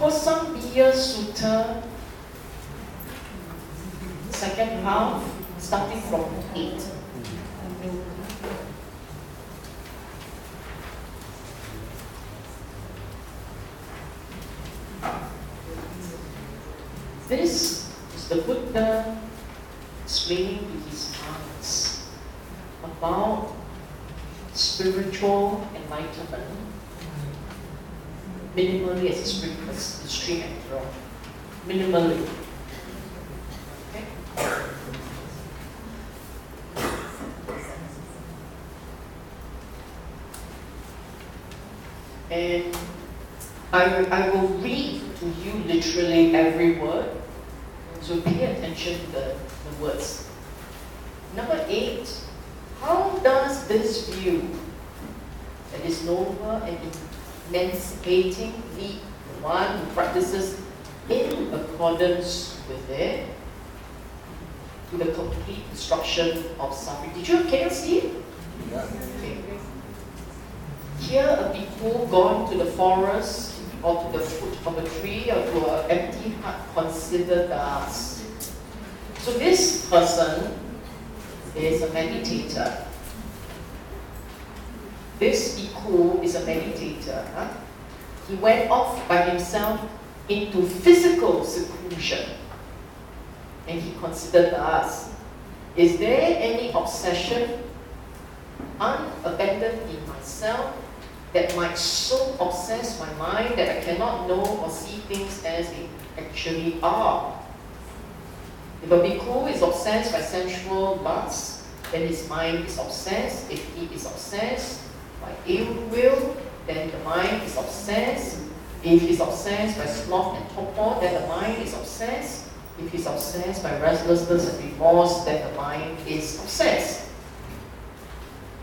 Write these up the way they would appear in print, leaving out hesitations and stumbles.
Kosambiya Sutta, second half, starting from 8. This is the Buddha explaining to his monks about spiritual enlightenment, minimally as a stream and flow. Minimally. Okay? And I will read to you literally every word, so pay attention to the words. Number 8, how does this view that is noble and emancipating lead the one who practices in accordance with it to the complete destruction of suffering? Can you see it? Yeah. Okay. Here a bhikkhu gone to the forest or to the foot of a tree or to an empty hut considered thus. So this person is a meditator. This bhikkhu is a meditator. He went off by himself into physical seclusion. And he considered thus, is there any obsession unabandoned in myself that might so obsess my mind that I cannot know or see things as they actually are? If a bhikkhu is obsessed by sensual lust, then his mind is obsessed. If he is obsessed by ill will, then the mind is obsessed. If he's obsessed by sloth and torpor, then the mind is obsessed. If he's obsessed by restlessness and remorse, then the mind is obsessed.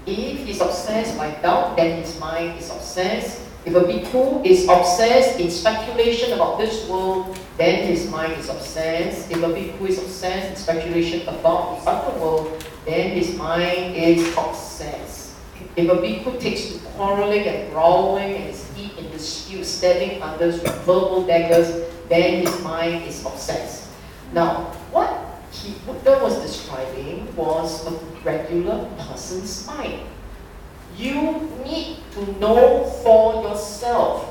If he's obsessed by doubt, then his mind is obsessed. If a bhikkhu is obsessed in speculation about this world, then his mind is obsessed. If a bhikkhu is obsessed in speculation about the other world, then his mind is obsessed. If a bhikkhu takes to quarreling and brawling and is deep in dispute, stabbing others with verbal daggers, then his mind is obsessed. Now, what Buddha was describing was a regular person's mind. You need to know for yourself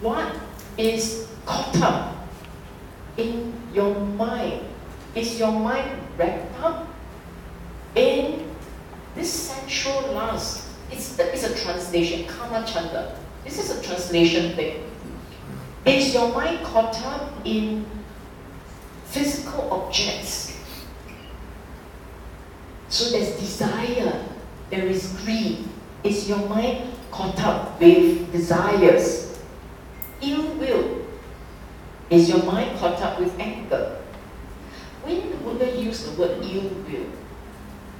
what is caught up in your mind. Is your mind wrapped up in this sensual lust? It's a translation, Kama Chanda. This is a translation thing. Is your mind caught up in physical objects? So there's desire, there is greed. Is your mind caught up with desires? Ill will. Is your mind caught up with anger? When the Buddha used the word ill will,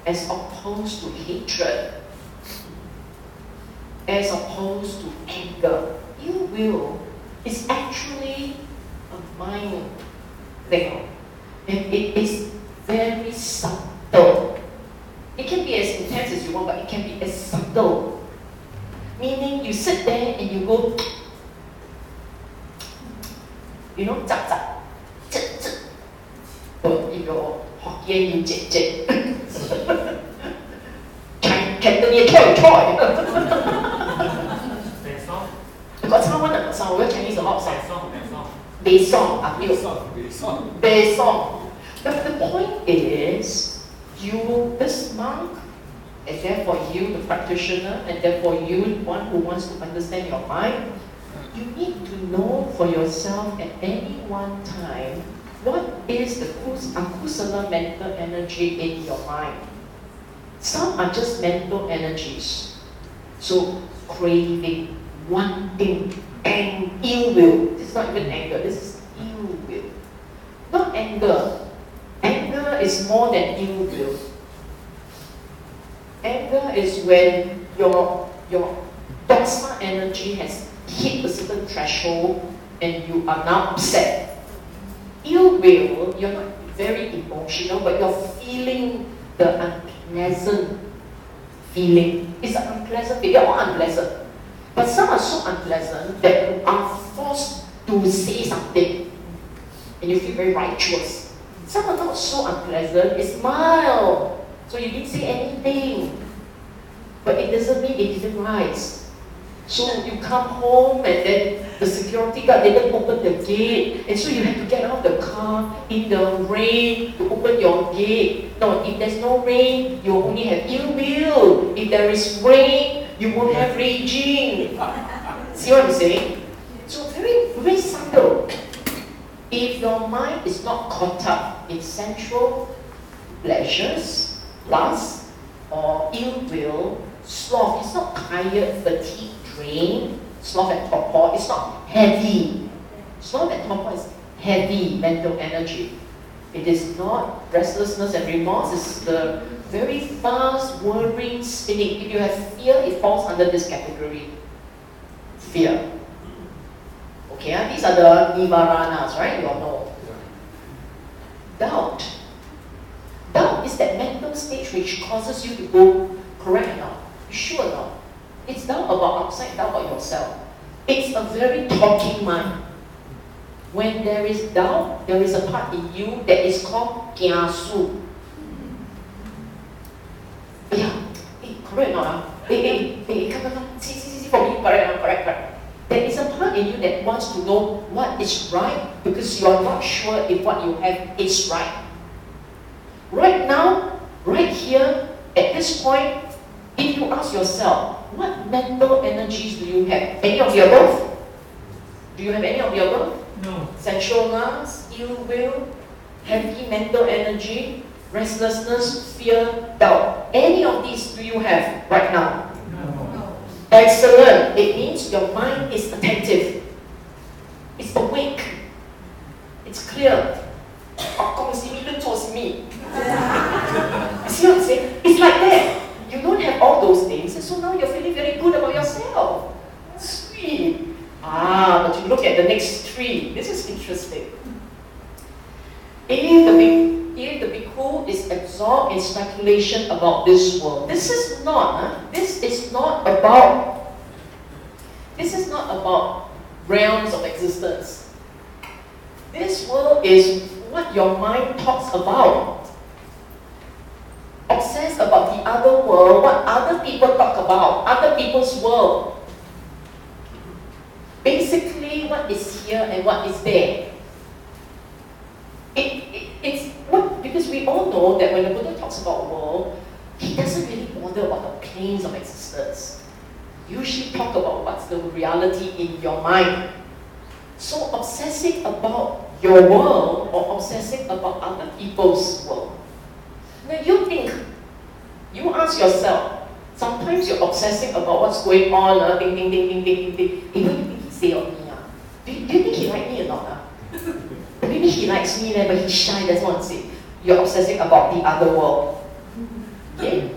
as opposed to hatred, as opposed to anger, ill will is actually a mind thing. And it is very subtle. It can be as intense as you want, but it can be as subtle. Meaning you sit there and you go, you know, zap zap, zip zip. Or if you're Hokkien, you jit jit. Cantonese choi. You got someone that sound real Chinese a lot of Besong. The point is, this monk, and therefore you, the practitioner, and therefore you, one who wants to understand your mind, you need to know for yourself at any one time what is the akusala mental energy in your mind. Some are just mental energies. So craving, wanting, and ill will. This is not even anger, this is ill will. Not anger. Anger is more than ill will. Anger is when your doxa energy has hit a certain threshold and you are now upset. Ill will, you're not very emotional, but you're feeling the unpleasant feeling. It's an unpleasant feeling. They're all unpleasant. But some are so unpleasant that you are forced to say something, and you feel very righteous. Some are not so unpleasant, it's mild. So you didn't say anything. But it doesn't mean they didn't rise. So you come home and then the security guard didn't open the gate, and so you have to get out of the car in the rain to open your gate. No, if there's no rain, you only have ill will. If there is rain, you won't have raging. See what I'm saying? So very, very subtle. If your mind is not caught up in sensual pleasures, lust, or ill will, sloth, it's not tired, fatigue, drained. Sloth and torpor, it's not heavy. Sloth and torpor is heavy mental energy. It is not restlessness and remorse, it's the very fast, worrying, spinning. If you have fear, it falls under this category. Fear. Okay, these are the nivaranas, right? You all know. Doubt. Doubt is that mental stage which causes you to go, correct or not? Sure or not? It's doubt about outside, doubt about yourself. It's a very talking mind. When there is doubt, there is a part in you that is called kiasu. Yeah, correct or not? Come, see, for me, correct. There is a part in you that wants to know what is right because you are not sure if what you have is right. Right now, right here, at this point, if you ask yourself, what mental energies do you have? Any of the above? Do you have any of the above? No. Sensualness, ill will, heavy mental energy, restlessness, fear, doubt. Any of these do you have right now? No. Excellent. It means your mind is attentive. It's awake. It's clear. You see what I'm saying? It's like that. You don't have all those things, and so now you're feeling very good about yourself. Sweet. But you look at the next three. This is interesting. If the bhikkhu is absorbed in speculation about this world, this is not about realms of existence. This world is what your mind talks about. Obsessed about the other world, what other people talk about, other people's world. Basically, what is here and what is there. It's what, because we all know that when the Buddha talks about world, he doesn't really bother about the planes of existence. Usually talk about what's the reality in your mind. So obsessing about your world or obsessing about other people's world. Now you ask yourself, sometimes you're obsessing about what's going on, ding. What do you think he say of me? Do you think he like me or not? Maybe he likes me, but he's shy, that's what I'm saying. You're obsessing about the other world. Okay?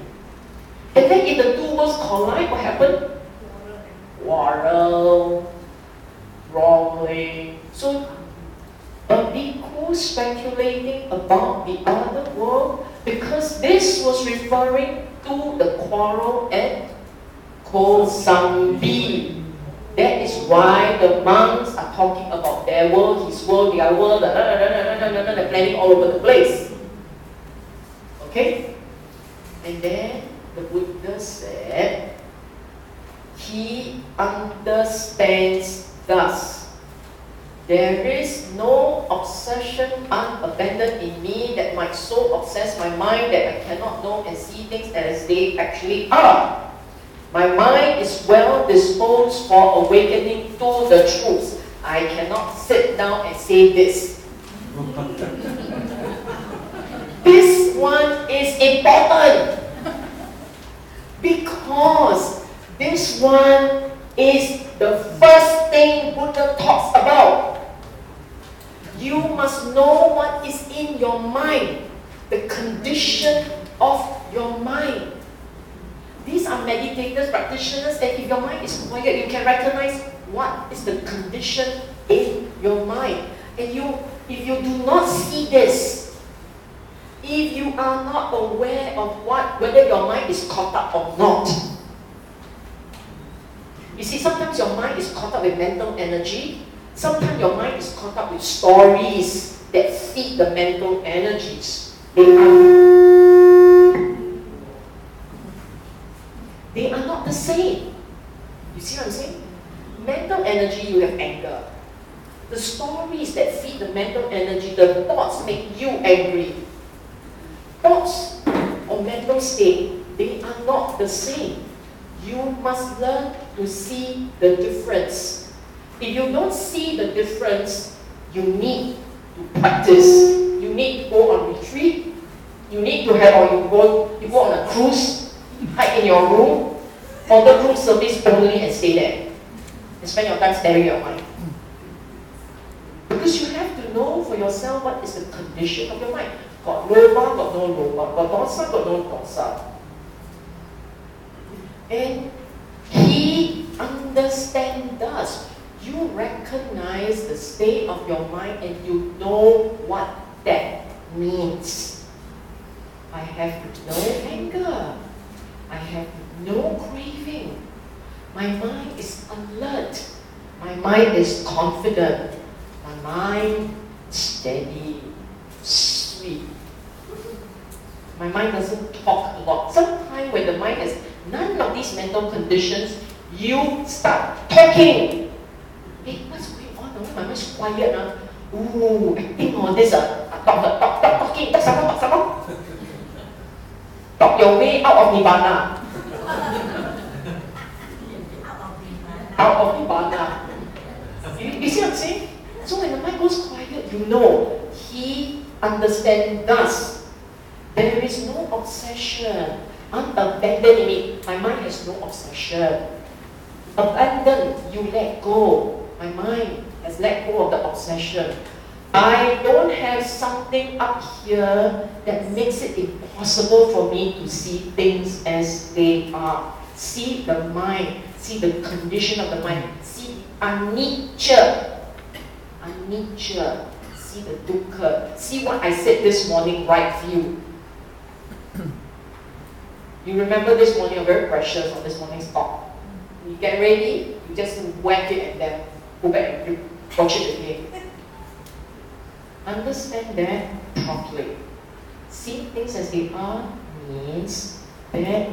And then if the two worlds collide, what happened? Quarrel, wrongly. So a bhikkhu speculating about the other world, because this was referring to the quarrel at Kosambiya. That is why the monks are talking about their world, his world, their world, they're planning all over the place. Okay? And then the Buddha said, he understands thus. There is no obsession unabandoned in me that might so obsess my mind that I cannot know and see things as they actually are. My mind is well disposed for awakening to the truth. I cannot sit down and say this. This one is important because this one is the first thing Buddha talks about. You must know what is in your mind, the condition of your mind. These are meditators, practitioners, and if your mind is quiet, you can recognize what is the condition in your mind. And if you do not see this, if you are not aware of whether your mind is caught up or not. You see, sometimes your mind is caught up with mental energy. Sometimes your mind is caught up with stories that feed the mental energies. They are not the same. You see what I'm saying? Mental energy, you have anger. The stories that feed the mental energy, the thoughts make you angry. Thoughts or mental state, they are not the same. You must learn to see the difference. If you don't see the difference, you need to practice. You need to go on retreat. You need to have, or you go on a cruise, hide in your room, order room service only and stay there. And spend your time staring at your mind. Because you have to know for yourself what is the condition of your mind. Got loba, got no loba, got dosa, got no dosa. And he understands us. You recognize the state of your mind and you know what that means. I have no anger. I have no craving. My mind is alert. My mind is confident. My mind is steady, sweet. My mind doesn't talk a lot. Sometimes when the mind has none of these mental conditions, you start talking. Hey, what's going on? My mind is quiet. Ooh, I think on this. Talking. Talk some. Talk your way out of Nibbana. Out of Nibbana. You see what I'm saying? So when the mind goes quiet, you know he understands us. There is no obsession. Unabandon me. My mind has no obsession. Abandon, you let go. My mind has let go of the obsession. I don't have something up here that makes it impossible for me to see things as they are. See the mind, see the condition of the mind, see anicca, see the dukkha, see what I said this morning, right view. You remember this morning, you're very precious on this morning's talk. You get ready, you just whack it and then go back and watch it again. Understand that properly. See things as they are means that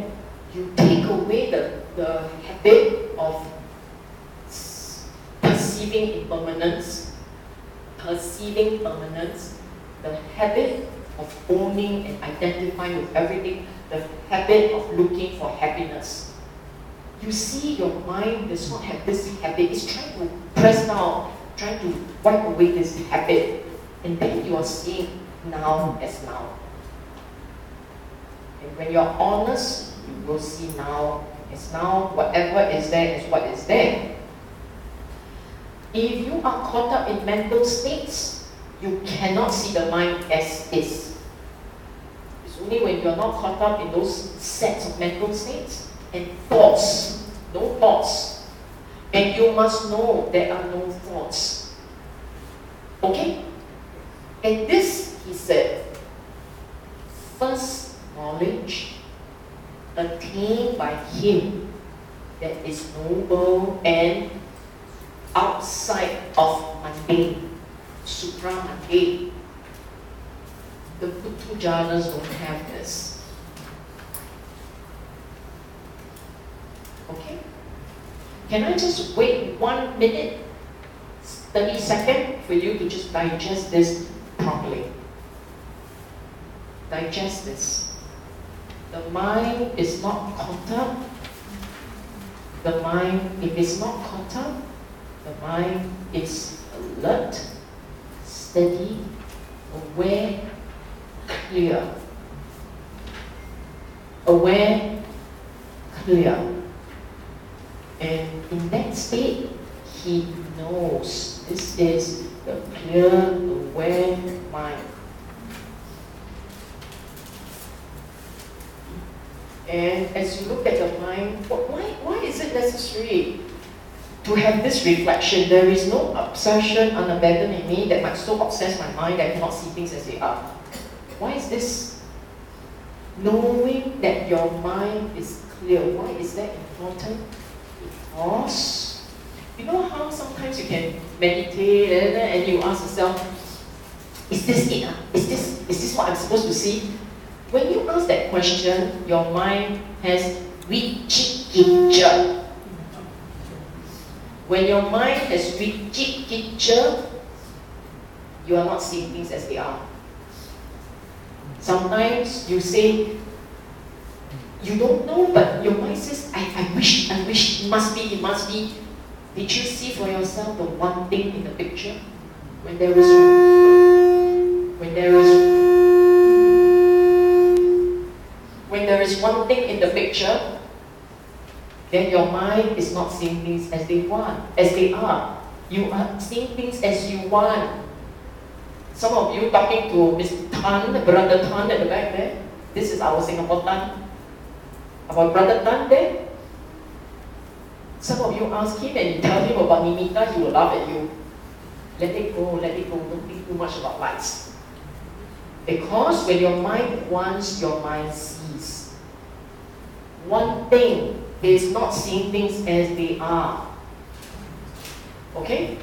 you take away the habit of perceiving impermanence, the habit of owning and identifying with everything, the habit of looking for happiness. You see your mind does not have this habit. It's trying to press down, trying to wipe away this habit. And then you are seeing now as now. And when you're honest, you will see now as now. Whatever is there is what is there. If you are caught up in mental states, you cannot see the mind as is. It's only when you're not caught up in those sets of mental states and thoughts, no thoughts. And you must know there are no thoughts. Okay? And this, he said, first knowledge attained by him that is noble and outside of mundane, supra-mundane. The Buddha jhanas don't have this. Okay? Can I just wait 1 minute, 30 seconds for you to just digest this properly? Digest this. The mind is not caught up. The mind, if it's not caught up, the mind is alert, steady, aware, clear. Aware, clear. And in that state, he knows this is the clear, aware mind. And as you look at the mind, why is it necessary to have this reflection? There is no obsession, unabandoned in me that might so obsess my mind that I cannot see things as they are. Why is this? Knowing that your mind is clear. Why is that important? Because You know how sometimes you can meditate and you ask yourself, is this it? Is this what I'm supposed to see? When you ask that question, your mind has vicikicca. When your mind has vicikicca, you are not seeing things as they are. Sometimes you say, you don't know, but your mind says, I wish, it must be. Did you see for yourself the one thing in the picture? When there is one thing in the picture, then your mind is not seeing things as they are. You are seeing things as you want. Some of you talking to Mr. Tan, Brother Tan at the back there. This is our Singapore Tan. Our Brother Tan there. Some of you ask him and you tell him about nimitta, he will laugh at you. Let it go, don't think too much about lights. Because when your mind wants, your mind sees. One thing is not seeing things as they are. Okay?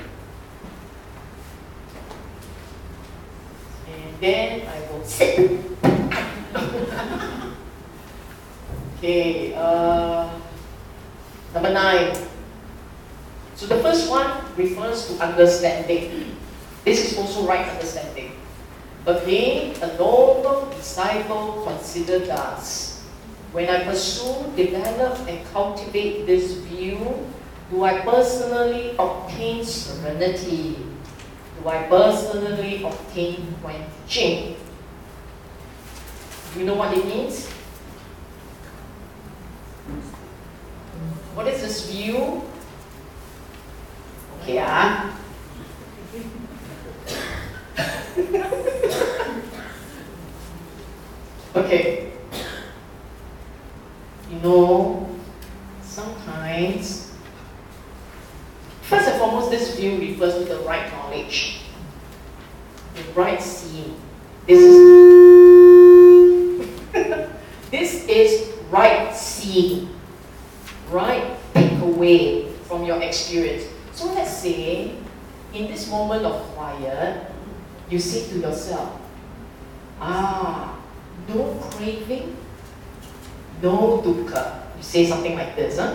And then I will sit. Okay, number 9. So the first one refers to understanding. This is also right understanding. Again, a noble disciple consider thus: when I pursue, develop, and cultivate this view, do I personally obtain serenity? Do I personally obtain quenching? Do you know what it means? What is this view? Okay, Okay. You know, sometimes, first and foremost, this view refers to the right knowledge, the right seeing. This is right seeing, right takeaway from your experience. So let's say, in this moment of quiet, you say to yourself, no craving, no dukkha. You say something like this, huh?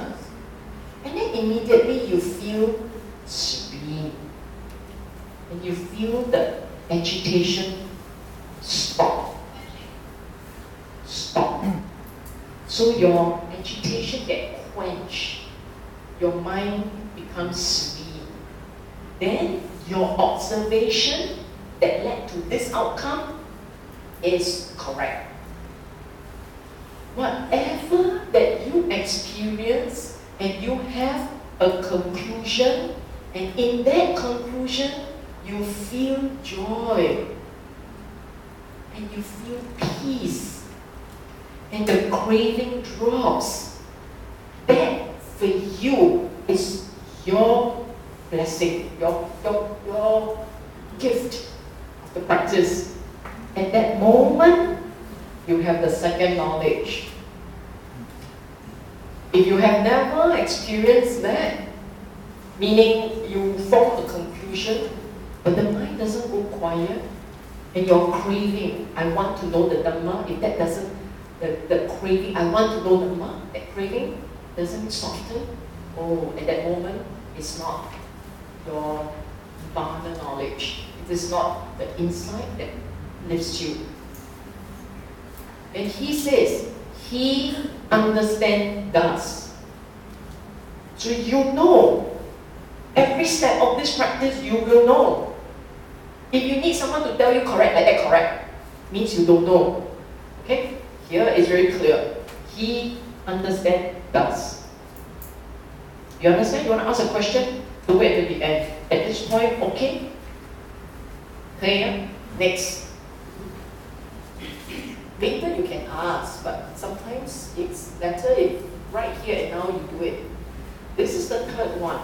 And then immediately you feel serene. And you feel the agitation stop. Stop. So your agitation gets quenched. Your mind becomes serene. Then your observation that led to this outcome is correct. Whatever that you experience and you have a conclusion, and in that conclusion you feel joy and you feel peace and the craving drops, that for you is your blessing, your gift of the practice. At that moment, you have the second knowledge. If you have never experienced that, meaning you form a conclusion, but the mind doesn't go quiet, and you're craving, I want to know the Dhamma, if that doesn't, the craving, I want to know Dhamma, that craving doesn't soften, at that moment, it's not your Dhamma knowledge. It is not the insight that lifts you. And he says, he understands thus. So you know, every step of this practice you will know. If you need someone to tell you correct, like that correct, means you don't know. Okay? Here it's very clear. He understands thus. You understand? You want to ask a question? Do it at the end. At this point, okay? Okay, next. Later you can ask, but sometimes it's better if right here and now you do it. This is the third one.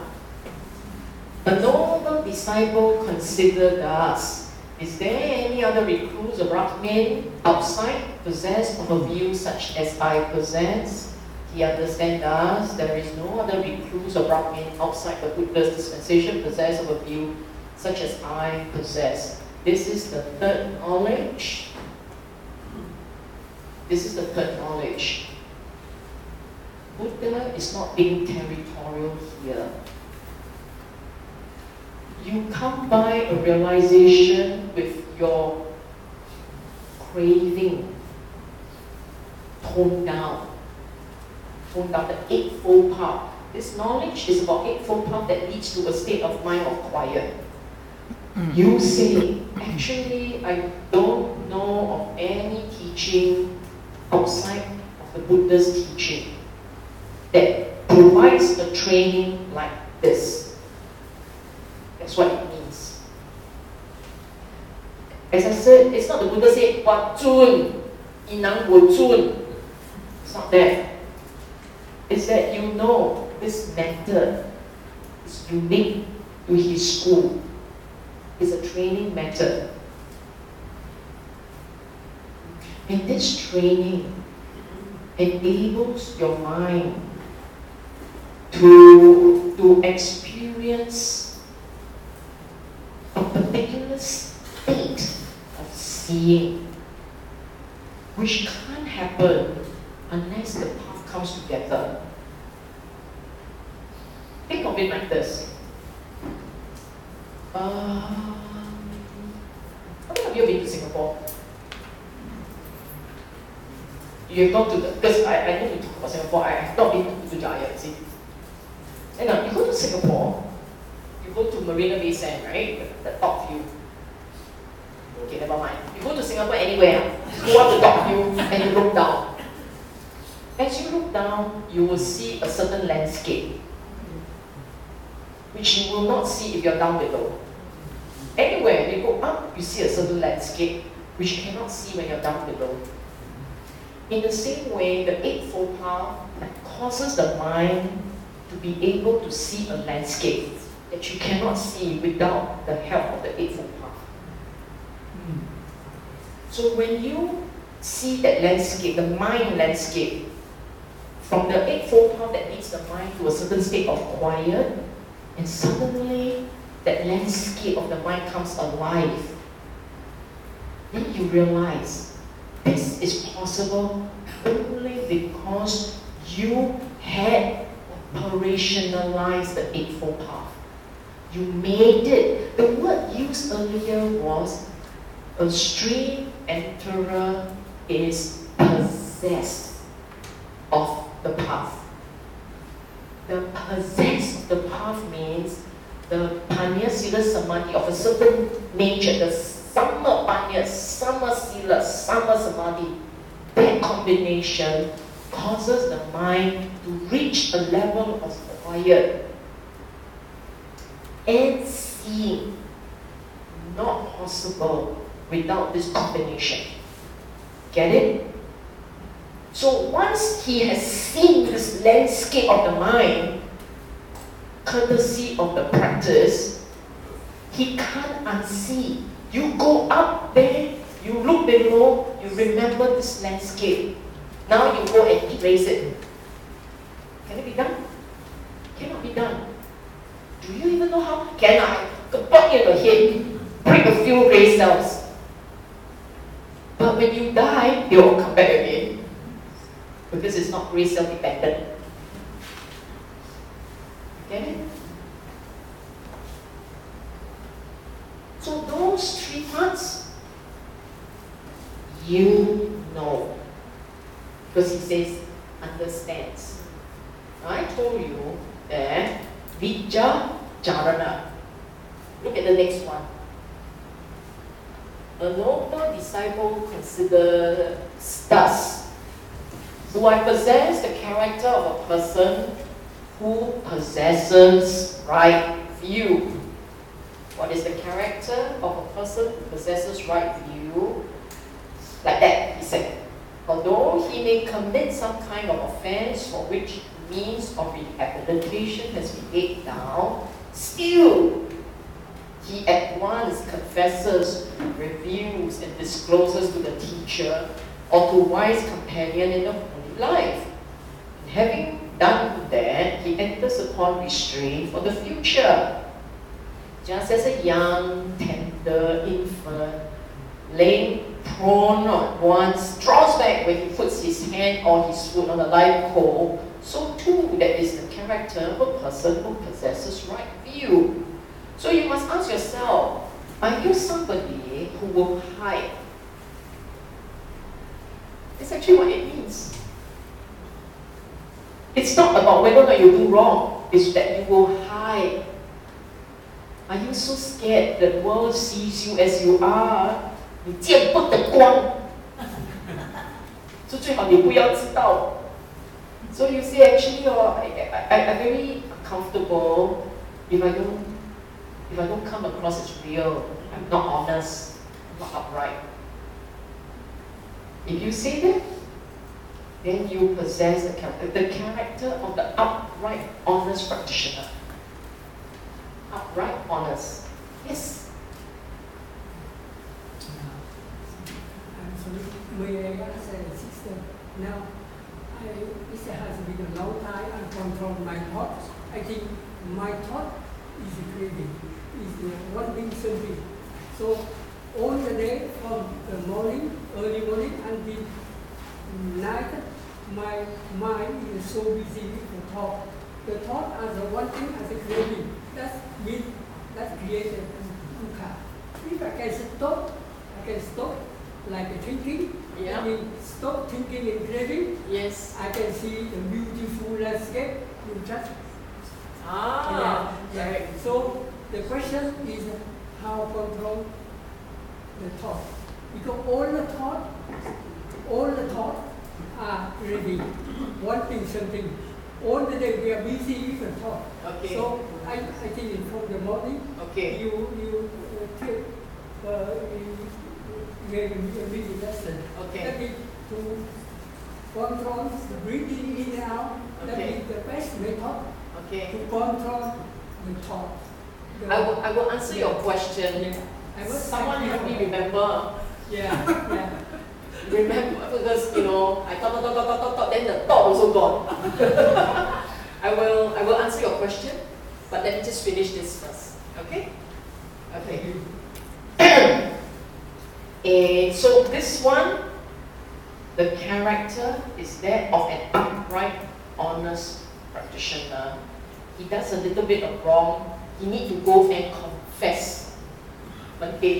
A noble disciple consider thus: is there any other recluse or Brahmin outside possessed of a view such as I possess? He understands thus there is no other recluse or Brahmin outside the Buddha's dispensation possessed of a view such as I possess. This is the third knowledge. This is the third knowledge. Buddha is not being territorial here. You come by a realization with your craving toned down. Toned down the eightfold path. This knowledge is about eightfold path that leads to a state of mind of quiet. You say, actually, I don't know of any teaching outside of the Buddha's teaching that provides a training like this. That's what it means. As I said, it's not the Buddha saying, Wa Zun, Inang Wo Zun. It's not that. It's that you know this method is unique to his school. It's a training method. And this training enables your mind to experience a particular state of seeing, which can't happen unless the path comes together. Think of it like this. How many of you have been to Singapore? You have gone to the, because I know you talk about Singapore, I have not been to Jaya, you see. And now, you go to Singapore, you go to Marina Bay Sands, right? The top view. Okay, never mind. You go to Singapore anywhere, you go up the top view and you look down. As you look down, you will see a certain landscape, which you will not see if you're down below. Anywhere you go up, you see a certain landscape, which you cannot see when you're down below. In the same way, the eightfold path causes the mind to be able to see a landscape that you cannot see without the help of the eightfold path. So when you see that landscape, the mind landscape, from the eightfold path that leads the mind to a certain state of quiet, and suddenly that landscape of the mind comes alive, then you realize this is possible only because you had operationalized the eightfold path. You made it. The word used earlier was a stream enterer is possessed of the path. The possessed of the path means the panya sila samadhi of a certain nature, the sama panya, sama sila, sama samadhi, that combination causes the mind to reach a level of quiet and seeing, not possible without this combination. Get it? So once he has seen this landscape of the mind, courtesy of the practice, he can't unsee. You go up there, you look below, you remember this landscape. Now you go and erase it. Can it be done? Cannot be done. Do you even know how? Can I put in your head, break a few gray cells? But when you die, they will come back again. Because it's not gray cell dependent. Get it? So those three parts, you know. Because he says, understands. I told you that Vijja Charana. Look at the next one. A noble disciple considers thus: do I possess the character of a person who possesses right view? What is the character of a person who possesses right view? Like that, he said. Although he may commit some kind of offense for which means of rehabilitation has been laid down, still he at once confesses, reveals, and discloses to the teacher or to wise companion in the holy life, and Having done that, he enters upon restraint for the future. Just as a young, tender infant, laying prone on once, draws back when he puts his hand or his foot on a live coal, so too that is the character of a person who possesses right view. So you must ask yourself, are you somebody who will hide? That's actually what it means. It's not about whether or not you do wrong, it's that you will hide. Are you so scared that the world sees you as you are? 你见不得光，所以最好你不要知道。So you say actually, I'm very comfortable if I don't come across as real. I'm not honest. I'm not upright. If you say that, then you possess the character of the upright, honest practitioner. Upright, honest. Yes. May I ask a sister? Now, it has been a long time I control my thoughts. I think my thought is craving, is wanting something. So all the day from the morning, early morning until night, my mind is so busy with the thought. The thought as a wanting, as a craving. That's created dukkha. If I can stop like thinking. Yeah. I mean, stop thinking and craving. Yes. I can see the beautiful landscape you just. Right. So the question is how control the thought. Because all the thought are craving, wanting something. All the day we are busy with the thought. Okay. So I think from the morning, okay. you take read the lesson. Okay. That is to control the breathing in and out. Okay. That is the best method Okay. to control the thought. I will answer your question. Yeah. Someone help me remember. Yeah. Remember, because I thought, then the thought also gone. I will answer your question, but let me just finish this first. Okay? Okay. So this one, the character is that of an upright, honest practitioner. He does a little bit of wrong. He needs to go and confess. Bante,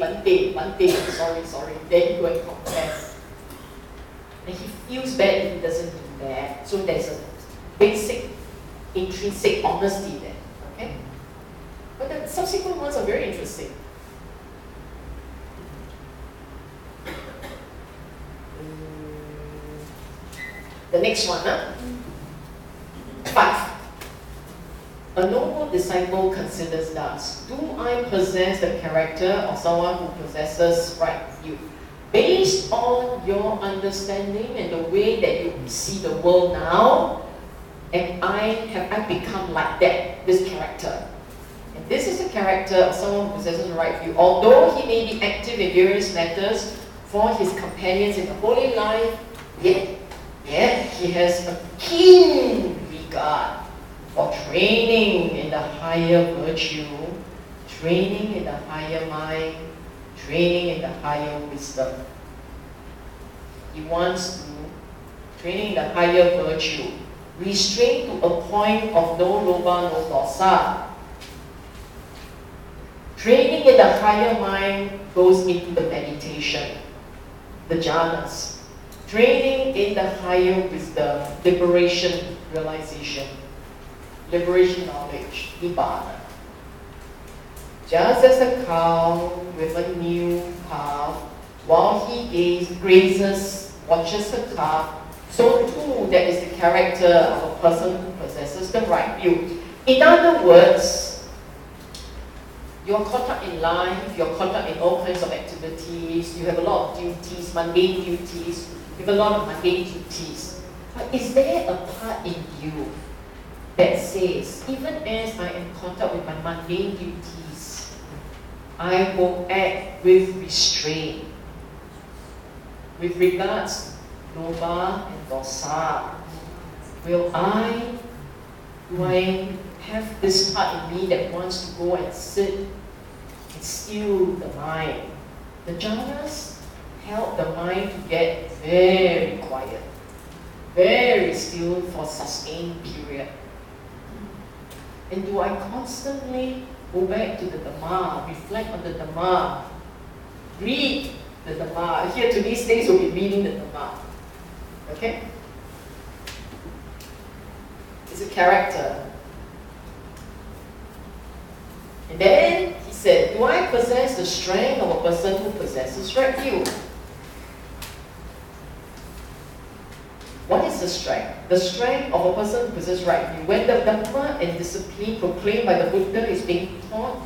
sorry. Then go and confess. And he feels bad if he doesn't do that. So there's a basic, intrinsic honesty there. Okay? But the subsequent ones are very interesting. The next one, 5. A noble disciple considers thus: do I possess the character of someone who possesses right view? Based on your understanding and the way that you see the world now, have I become like that, this character? And this is the character of someone who possesses the right view. Although he may be active in various matters for his companions in the holy life, yet he has a keen regard for training in the higher virtue, training in the higher mind, training in the higher wisdom. He wants to training in the higher virtue, restraint to a point of no loba, no dosa. Training in the higher mind goes into the meditation, the jhanas. Training in the higher wisdom, liberation, realization, liberation knowledge, nibbana. Just as a cow with a new calf, while he grazes, watches the calf, so too that is the character of a person who possesses the right view. In other words, you're caught up in life, you're caught up in all kinds of activities, you have a lot of duties, mundane duties, you have a lot of mundane duties. But is there a part in you that says, even as I am caught up with my mundane duties, I will act with restraint, with regards to loba and dosa. do I have this part in me that wants to go and sit and still the mind? The jhanas help the mind to get very quiet, very still for sustained period. And do I constantly go back to the Dhamma, reflect on the Dhamma, read the Dhamma? Here today's days will be reading the Dhamma. Okay? It's a character. And then he said, do I possess the strength of a person who possesses right view? What is the strength? The strength of a person who possesses right view. When the Dhamma and discipline proclaimed by the Buddha is being taught,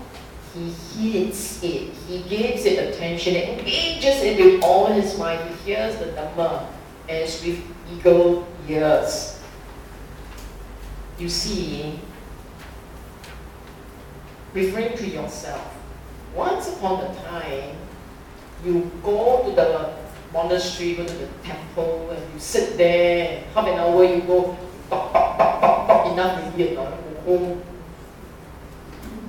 he heeds it, he gives it attention, and engages it with all his mind. He hears the Dhamma as with eagle ears. You see, referring to yourself, once upon a time, you go to the monastery, go to the temple, and you sit there, and half an hour you go, talk, enough already, go home.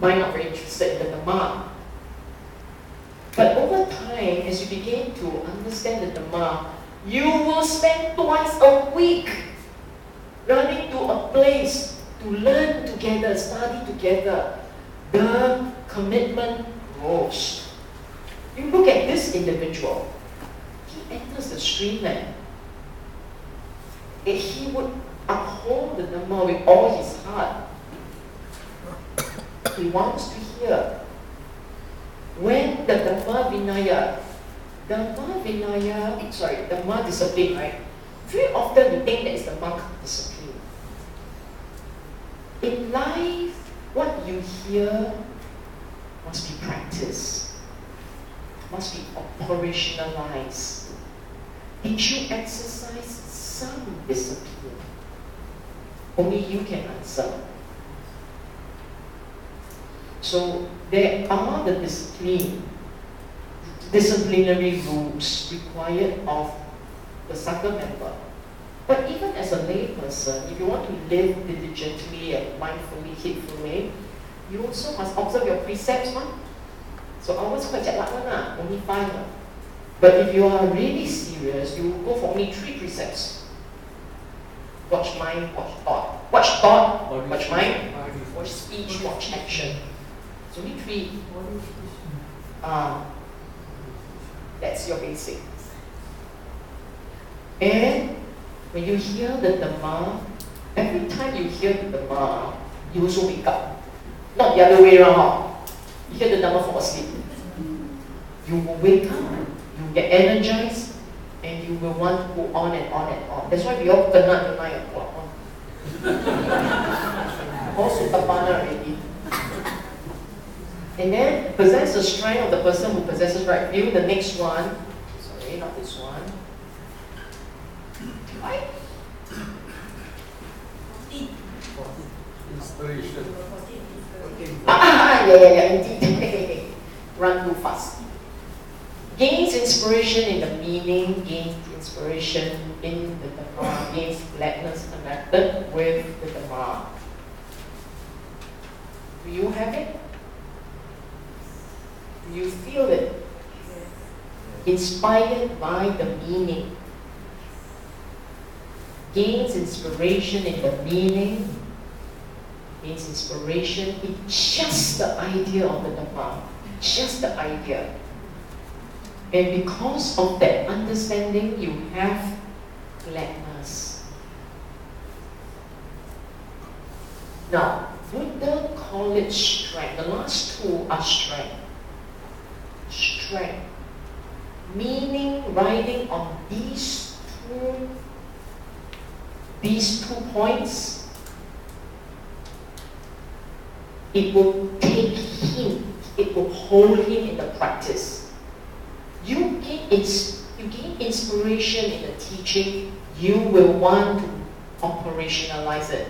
Mind not very interested in the Dhamma. But over time, as you begin to understand the Dhamma, you will spend twice a week running to a place to learn together, study together. The commitment grows. You look at this individual. He enters the streamland. And he would uphold the Dhamma with all his heart. He wants to hear. When the Dhamma discipline, right? Very often we think that is the monk discipline. In life, what you hear must be practiced, must be operationalized. Did you exercise some discipline? Only you can answer. So there are the disciplinary rules required of the Sangha member. But even as a lay person, if you want to live diligently and mindfully, heedfully, you also must observe your precepts. So ours quite jalan lah, only 5. But if you are really serious, you will go for only 3 precepts. Watch mind, watch thought. Watch thought, watch mind, watch speech, watch action. It's only 3. That's your basic. And when you hear the Dhamma, every time you hear the Dhamma, you also wake up. Not the other way around. You hear the Dhamma, fall asleep. You will wake up, you will get energized, and you will want to go on and on and on. That's why we all kena 9 o'clock. All sutapana already. And then possess the strength of the person who possesses right view. The next one, sorry, not this one. Right? Inspiration. Indeed. Run too fast. Gains inspiration in the meaning, gains inspiration in the Dhamma, gains gladness connected with the Dhamma. Do you have it? Do you feel it? Inspired by the meaning. Gains inspiration in the meaning, gains inspiration in just the idea of the Dhamma, just the idea. And because of that understanding, you have gladness. Now, Buddha call it strength. The last 2 are strength. Strength. Meaning riding on these two points, it will take him, it will hold him in the practice. You gain inspiration in the teaching, you will want to operationalize it.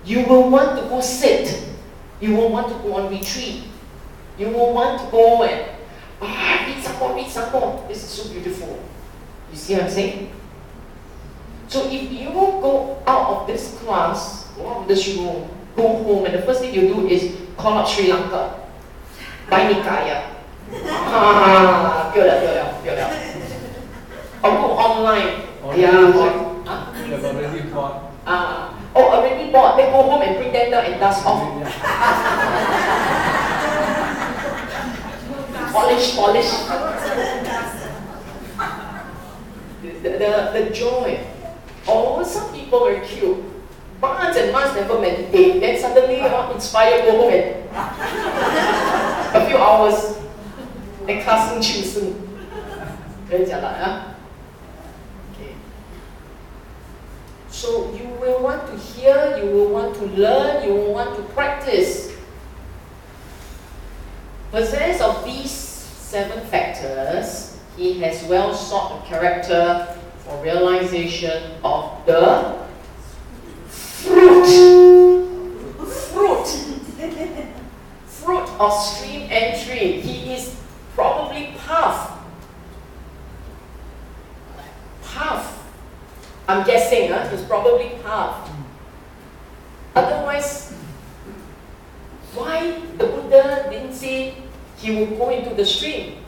You will want to go sit. You will want to go on retreat. You will want to go and read some more. This is so beautiful. You see what I'm saying? So if you go out of this class, go out of this room, go home, and the first thing you do is call up Sri Lanka. Buy Nikaya. Or go online. Already bought. Already bought. Then go home and bring them down and dust off. Polish. The joy. Oh, some people are cute. Months and months never meditate. Then suddenly inspired, go home and a few hours. Then class choosing. Very jialat, Okay. So you will want to hear, you will want to learn, you will want to practice. Possessed of these 7 factors, he has well sought the character for realization of the fruit of stream entry. He is probably path. I'm guessing, he's probably path. Otherwise, why the Buddha didn't say he will go into the stream?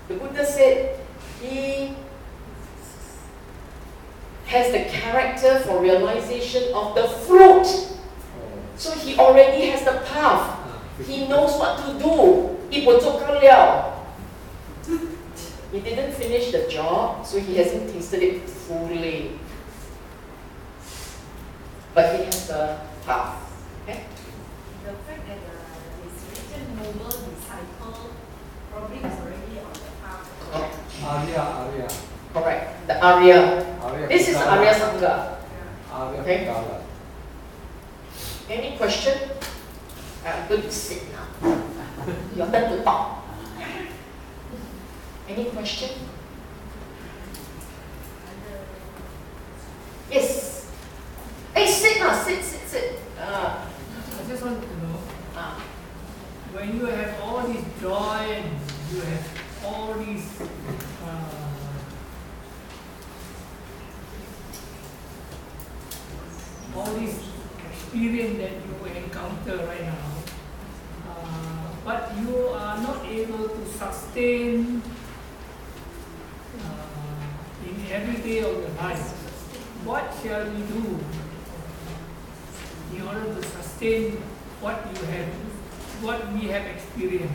The Buddha said he has the character for realization of the fruit. So he already has the path. He knows what to do. He didn't finish the job, so he hasn't tasted it fully. But he has the path. Okay? The fact that his written noble disciple probably is already on the path. Arya. Correct. The Arya. This is the Arya Sangha. Okay. Any question? I'm going to sit now. Your turn to talk. Any question? Yes. Hey, sit now. Sit. I just want to know, when you have all this joy and you have all these experience that you encounter right now, but you are not able to sustain in every day of your life. What shall we do in order to sustain what you have, what we have experienced,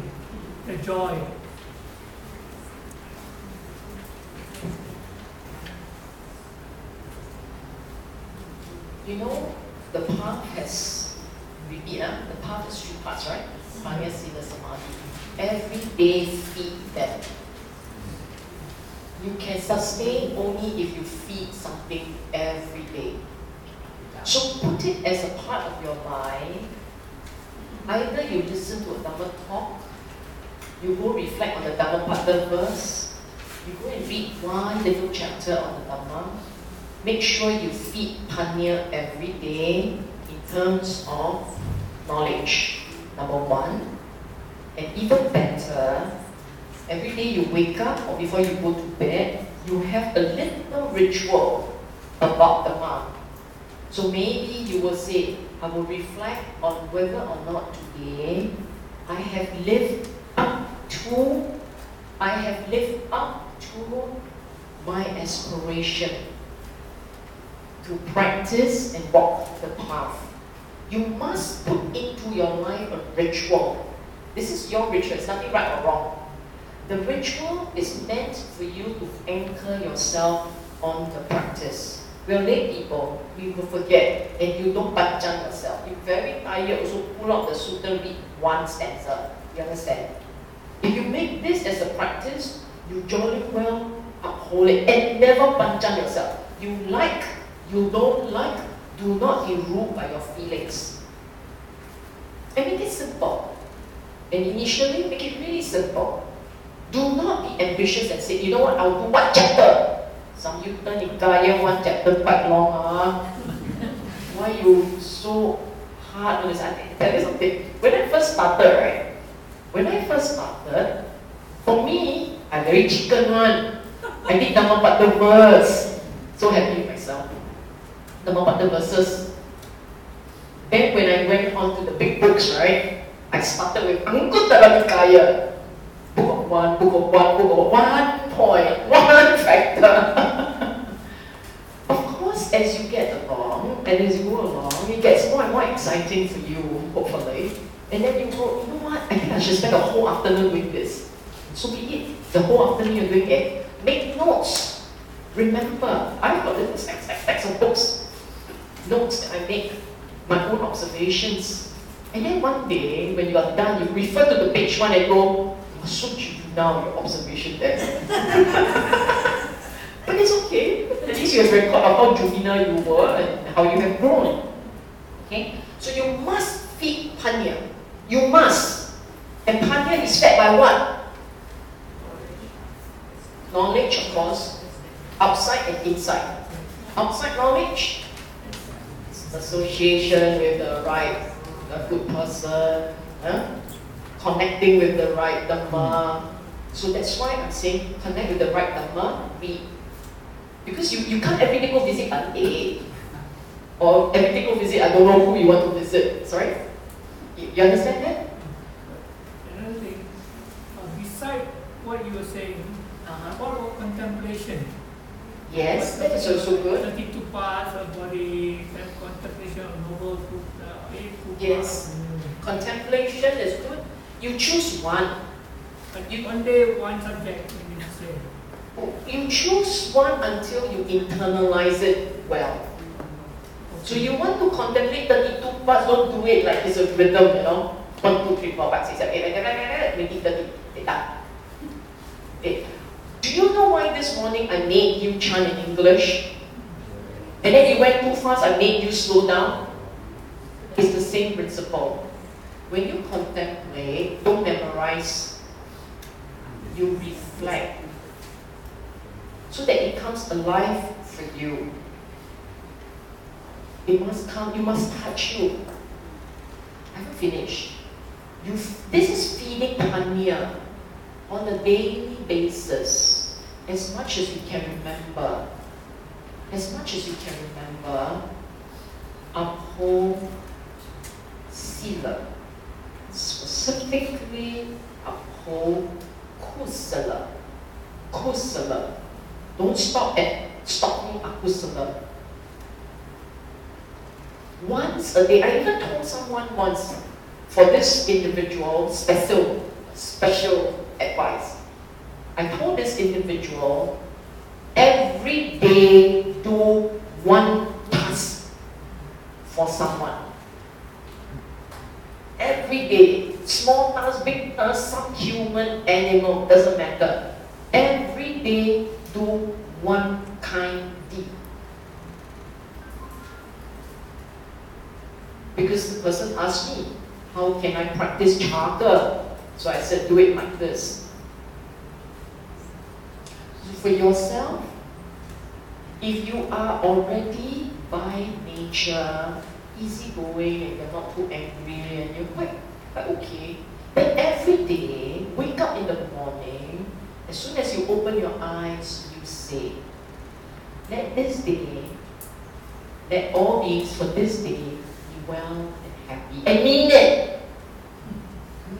the joy? You know, the path has, the path has 3 parts, right? Maya, Sila, Samadhi. Every day feed them. You can sustain only if you feed something every day. So put it as a part of your life. Either you listen to a Dhamma talk, you go reflect on the Dhammapada verse, you go and read 1 little chapter on the Dhamma. Make sure you feed Panya every day in terms of knowledge, number 1. And even better, every day you wake up or before you go to bed, you have a little ritual about Dhamma. So maybe you will say, I will reflect on whether or not today I have lived up to my aspiration to practice and walk the path. You must put into your life a ritual. This is your ritual, it's nothing right or wrong. The ritual is meant for you to anchor yourself on the practice. We are lay people, we will forget, and you don't panjang yourself. You're very tired, also pull out the sutta, read 1 stanza. You understand? If you make this as a practice, you jolly well uphold it and never panjang yourself. You like, you don't like, do not be ruled by your feelings. And make it simple. And initially, make it really simple. Do not be ambitious and say, you know what, I'll do 1 chapter. Samyutta Nikaya, 1 chapter quite long. Why you so hard on this? I tell you something. When I first started, for me, I'm very chicken one. I did Dhammapada verse. So happy with myself. the verses. Then when I went on to the big books, right, I started with Anguttara Nikaya. Book of one, book of one, book of one point, one factor. Of course, as you get along, and as you go along, it gets more and more exciting for you, hopefully. And then you go, you know what, I think I should spend the whole afternoon doing this. So be it. The whole afternoon you're doing it. Make notes. Remember, I've got little stacks of books. Notes that I make. My own observations. And then one day, when you are done, you refer to the page one and go, so you do now your observation there. But it's okay. At least you have record of how juvenile you were and how you have grown. Okay? So you must feed panya. You must. And panya is fed by what? Knowledge, of course. Outside and inside. Outside knowledge. Association with a good person. Connecting with the right Dhamma. So that's why I'm saying connect with the right Dhamma, read. Because you can't every day go visit an A. Or every day go visit, I don't know who you want to visit. Sorry? You understand that? Another thing, beside what you were saying, what about contemplation? Yes, that is also good. 32 parts of body, that contemplation of noble food, Yes. Contemplation is good. You choose one. But if one day one subject, you mean to say. You choose one until you internalize it well. So you want to contemplate 32 parts, don't do it like it's a rhythm, you know. 1, 2, 3, 4, 5, 6, 7, 8, maybe 30. Okay. Do you know why this morning I made you chant in English? And then you went too fast, I made you slow down? It's the same principle. When you contemplate, don't memorize. You reflect. So that it comes alive for you. It must come, you must touch you. I haven't finished. This is feeding panya on a daily basis. As much as you can remember. As much as you can remember, uphold sila. Specifically, uphold kusala. Kusala. Don't stop at stopping akusala. Once a day, I even told someone once, for this individual, special advice. I told this individual, every day do one task for someone. Every day, small task, big task, some human, animal, doesn't matter. Every day do one kind deed. Because the person asked me, how can I practice charter? So I said, do it like this. For yourself, if you are already by nature easygoing and you're not too angry and you're quite okay, then every day, wake up in the morning, as soon as you open your eyes, you say, let this day, let all beings for this day be well and happy. And mean it.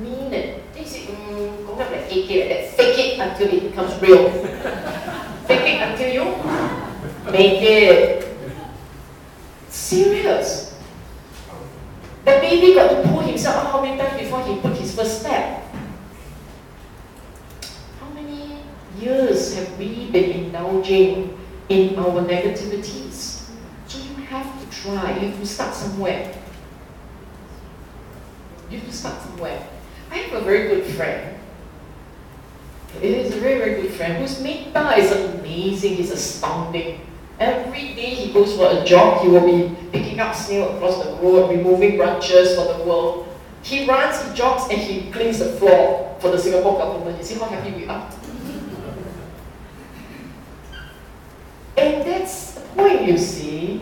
Mean it. They say, don't have like AK like that. Fake it until it becomes real. Fake it until you make it. Serious. The baby got to pull himself up how many times before he put his first step? How many years have we been indulging in our negativities? So you have to try. You have to start somewhere. You have to start somewhere. I have a very good friend. It is a very, very good friend whose metta is amazing, he's astounding. Every day he goes for a jog, he will be picking up snail across the road, removing branches for the world. He runs, he jogs, and he cleans the floor for the Singapore government. You see how happy we are? And that's the point, you see.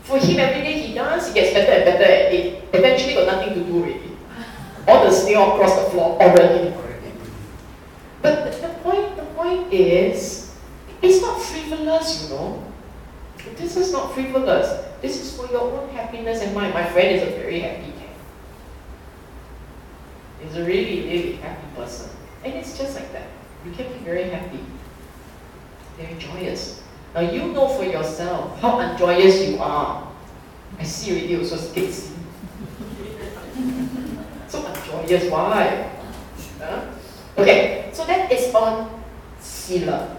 For him, every day he does, he gets better and better at it. Eventually got nothing to do already. All the snail across the floor already. But the point is, it's not frivolous, you know. This is not frivolous. This is for your own happiness and mine. My friend is a very happy cat. He's a really, really happy person. And it's just like that. You can be very happy. Very joyous. Now you know for yourself how unjoyous you are. I see already also skates. So unjoyous, why? Huh? Okay, so that is on sila.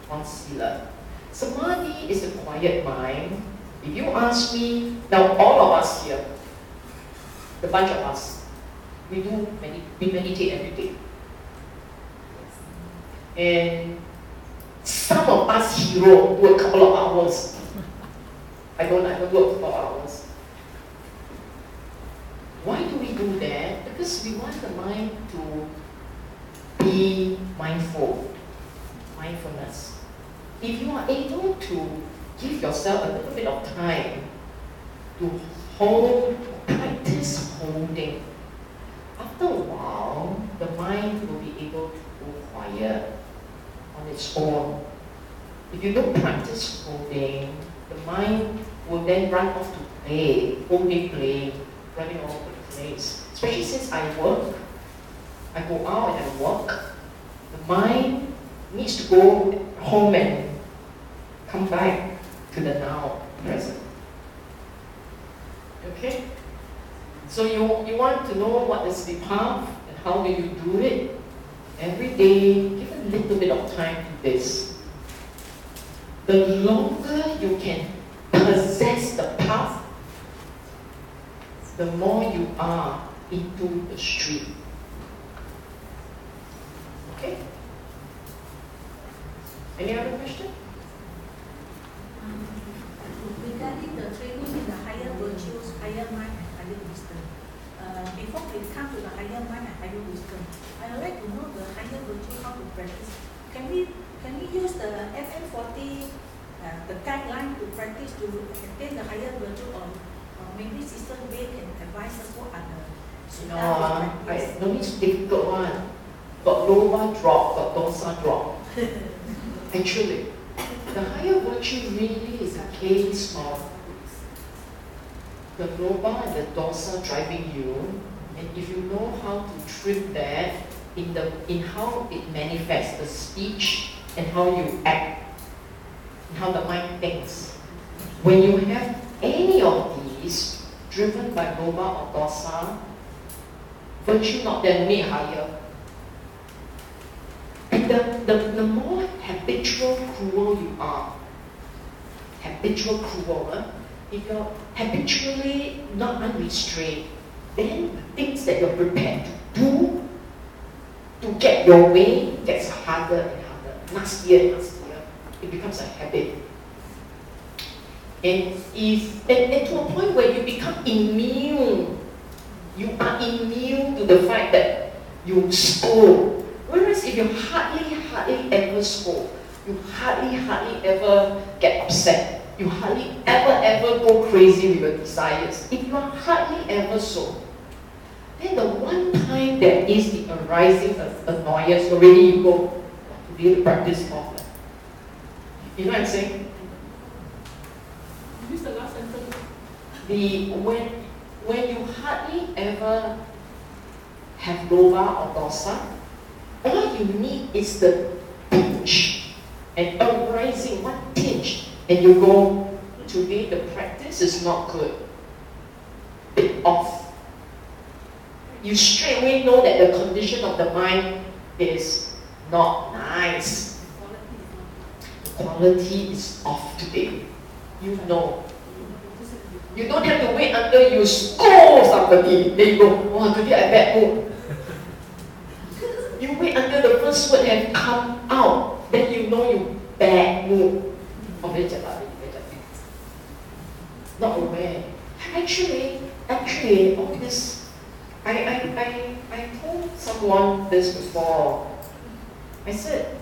On sila. Samadhi is the quiet mind. If you ask me, now all of us here, the bunch of us, we meditate every day. And some of us hero do a couple of hours. I don't do a couple of hours. Why do we do that? Because we want the mind to be mindful. Mindfulness. If you are able to give yourself a little bit of time to hold, practice holding, after a while, the mind will be able to go quiet on its own. If you don't practice holding, the mind will then run off to play, only play, running all over the place. Especially since I work, I go out and I work, the mind needs to go home and come back to the now, present. Okay? So you want to know what is the path and how do you do it? Every day, give a little bit of time to this. The longer you can possess the path, the more you are into the stream. Okay? Any other question? Regarding the training in the higher virtues, higher mind and higher wisdom. Before we come to the higher mind and higher wisdom, I would like to know the higher virtue, how to practice. Can we use the FM40, the guideline to practice to attain the higher virtue, or maybe Sister Way can advise us what are the sutta no, it's difficult one. Got loba drop, got dosa drop. Actually, the higher virtue really is a case of the loba and the dosa driving you, and if you know how to trim that in how it manifests, the speech and how you act, and how the mind thinks. When you have any of these driven by loba or dosa, virtue not then made higher. And the more habitual cruel you are, habitual cruel, if you're habitually not unrestrained, then the things that you're prepared to do to get your way gets harder and harder, nastier and nastier. It becomes a habit. And to a point where you become immune, you are immune to the fact that you scold. Whereas if you hardly ever scold, you hardly ever get upset, you hardly ever go crazy with your desires. If you are hardly ever so, then the one time there is the arising of annoyance, already you go to be able to practice more. You know what I'm saying? This is the last sentence. When you hardly ever have loba or dosa, all you need is the tinge, and arising one tinge, and you go, today the practice is not good. Bit off. You straight away know that the condition of the mind is not nice. The quality is off today. You know. You don't have to wait until you scold somebody. Then you go, oh, today I bad mood. You wait until the first word has come out, then you know you bad mood. Not aware. Actually, all this, I told someone this before. I said,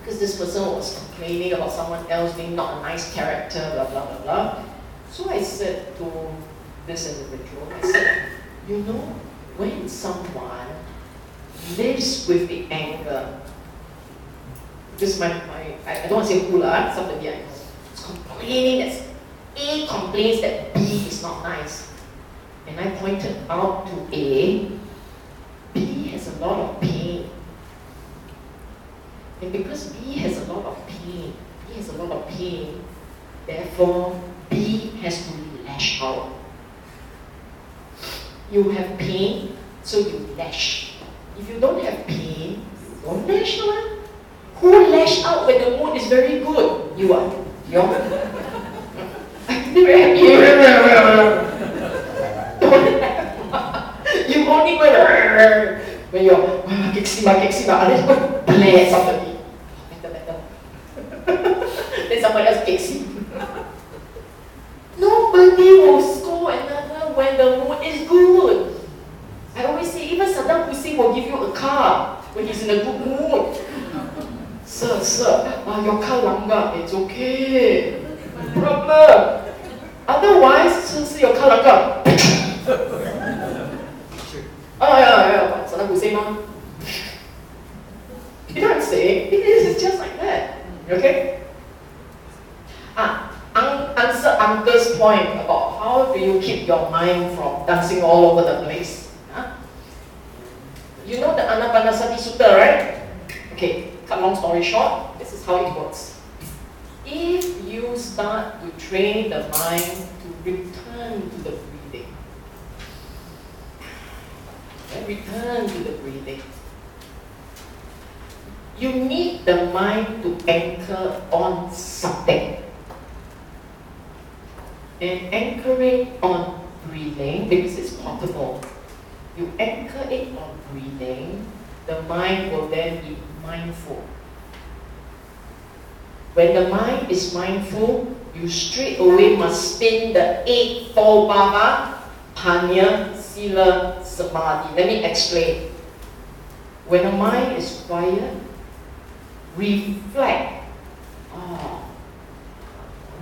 because this person was complaining about someone else being not a nice character, blah, blah, blah, blah. So I said to this individual, I said, you know, when someone lives with the anger, because I don't want to say who, somebody I know, it's called A complains that B is not nice. And I pointed out to A, B has a lot of pain. And because B has a lot of pain, therefore B has to lash out. You have pain, so you lash. If you don't have pain, you don't lash out. Who lash out when the mood is very good? You are. You're very happy. You only when you're keksima, and then play somebody. Better. Then somebody else kicks you. Nobody will score another when the mood is good. I always say, even Saddam Hussein will give you a car when he's in a good mood. Sir, your car langgar, it's okay. No problem. Otherwise, sir, your car langgar. Yeah, Saddam Hussein, you don't say, it is just like that. Okay? Answer Uncle's point about how do you keep your mind from dancing all over the place. You know the Anapanasati Sutta, right? Okay, cut long story short, this is how it works. If you start to train the mind to return to the breathing, you need the mind to anchor on something. And anchoring on breathing, because it's portable, you anchor it on breathing, the mind will then be mindful. When the mind is mindful, you straight away must spin the 8-fold Bhava, Panya, Sila, Samadhi. Let me explain. When the mind is quiet, reflect.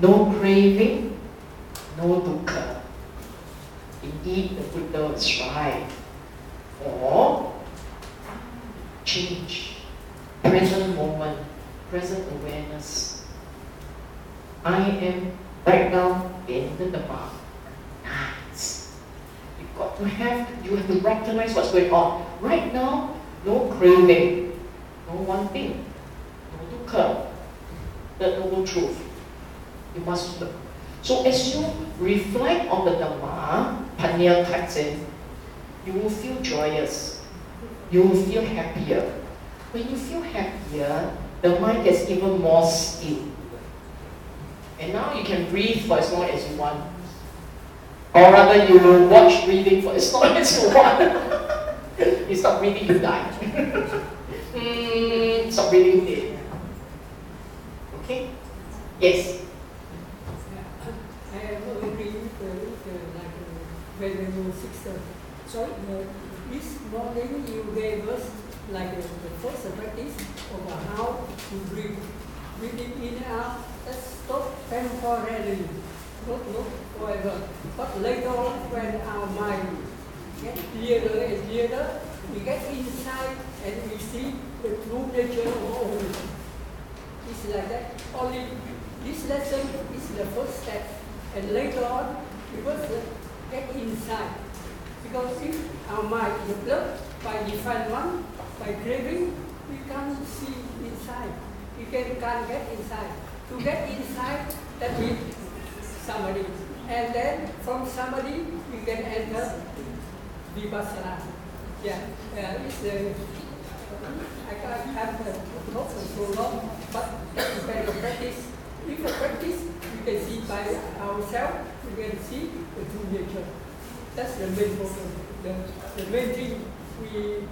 No craving, no dukkha. Indeed, the Buddha is right. Or change, present moment, present awareness. I am right now in the Dhamma. Nice. You have to recognize what's going on. Right now, no craving, no wanting, no dukkha, the noble truth. You must look. So as you reflect on the Dhamma, Panya cuts in, you will feel joyous. You will feel happier. When you feel happier, the mind gets even more still. And now you can breathe for as long as you want. Or rather, you will watch breathing for as long as you want. You stop breathing, you die. Stop breathing, you dead. Okay? Yes? I agree with very sister. So this morning you gave us the first practice of how to breathe. Breathing in and out, let's stop temporarily, not forever. But later on, when our mind gets clearer and clearer, we get inside and we see the true nature of all. It's like that. Only this lesson is the first step. And later on, we must get inside. Because if our mind is blocked by defilement, by craving, we can't see inside. We can't get inside. To get inside, that means somebody. And then from somebody, we can enter Vipassana. Yeah, I can't have the talk for so long, but that's a better practice. If a practice, we can see by ourselves, we can see the true nature. That's the main focus. The main thing we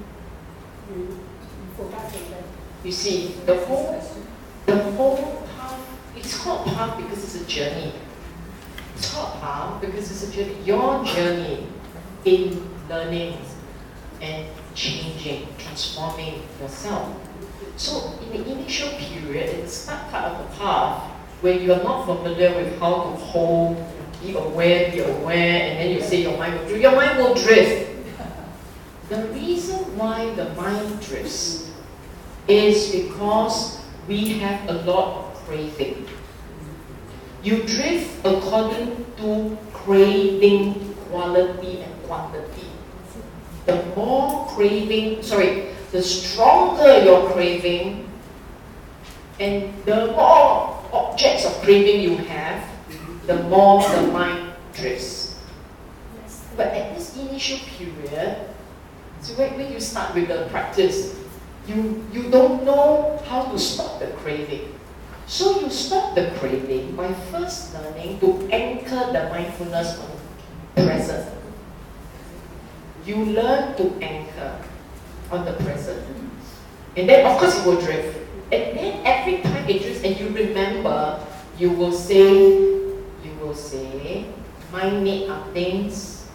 focus on that. You see, the whole path, it's called path because it's a journey. It's called path because it's a journey. Your journey in learning and changing, transforming yourself. So in the initial period, in the start part of the path, where you are not familiar with how to hold, be aware, and then you say your mind will drift. Your mind will drift. The reason why the mind drifts is because we have a lot of craving. You drift according to craving quality and quantity. The more craving, the stronger your craving, and the more objects of craving you have, the more the mind drifts. But at this initial period, so when you start with the practice, you don't know how to stop the craving. So you stop the craving by first learning to anchor the mindfulness on present. You learn to anchor on the present. And then of course it will drift. And then every time it drifts and you remember, you will say, mind made up things,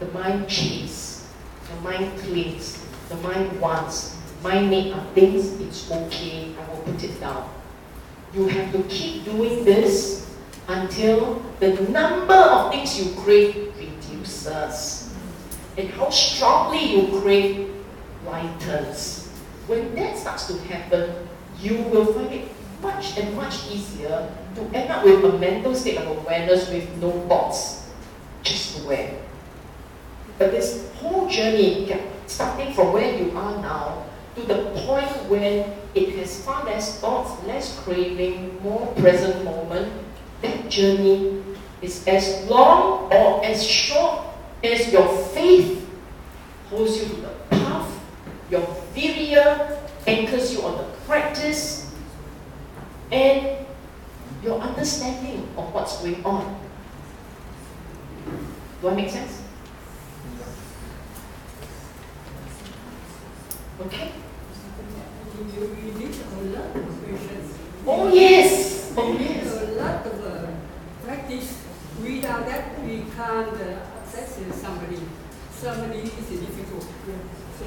the mind chase, the mind clings, the mind wants, mind made up things, it's okay, I will put it down. You have to keep doing this until the number of things you crave reduces. And how strongly you crave lightens. When that starts to happen, you will find it much and much easier to end up with a mental state of awareness with no thoughts, just aware. But this whole journey, starting from where you are now, to the point when it has far less thoughts, less craving, more present moment, that journey is as long or as short as your faith holds you to the path, your virya anchors you on the practice, and your understanding of what's going on. Do I make sense? Okay? You need a lot of patience. Oh yes! Oh yes! A lot of practice. Without that, we can't access somebody. Somebody is difficult. So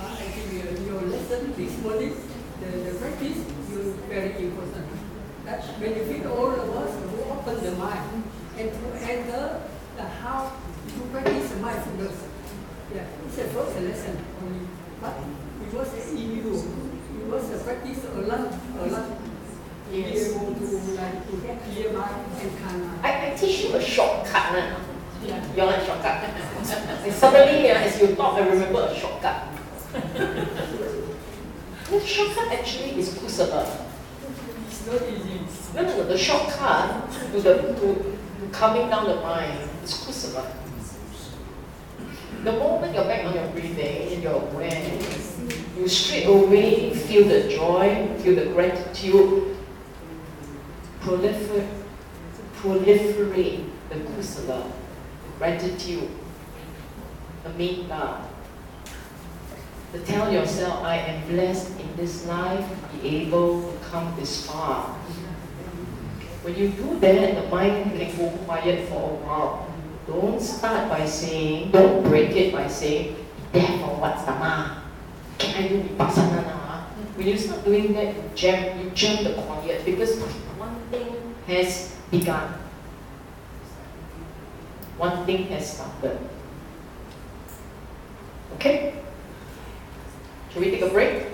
I think your lesson this morning, the practice, is very important. That benefit all of us to open the mind and to enter the how to practice mindfulness. Yeah, it's a first lesson only, but it was in you. It was a practice a lot. Yes. Be able to get clear mind and calm mind. I teach you a shortcut. Yeah. You like shortcut? And suddenly, as you talk, I remember a shortcut. The shortcut actually is Kosambiya. It's not easy. No, the shortcut to calming down the mind is Kosambiya. The moment you're back on your breathing and you're aware, you straight away feel the joy, feel the gratitude, proliferate the Kosambiya, the gratitude, the metta. To tell yourself, I am blessed in this life to be able to come this far. When you do that, the mind can go quiet for a while. Don't start by saying, don't break it by saying, therefore what's Dhamma? Can I do vipassana now? When you start doing that, you jam the quiet because one thing has begun. One thing has started. Okay? Shall we take a break?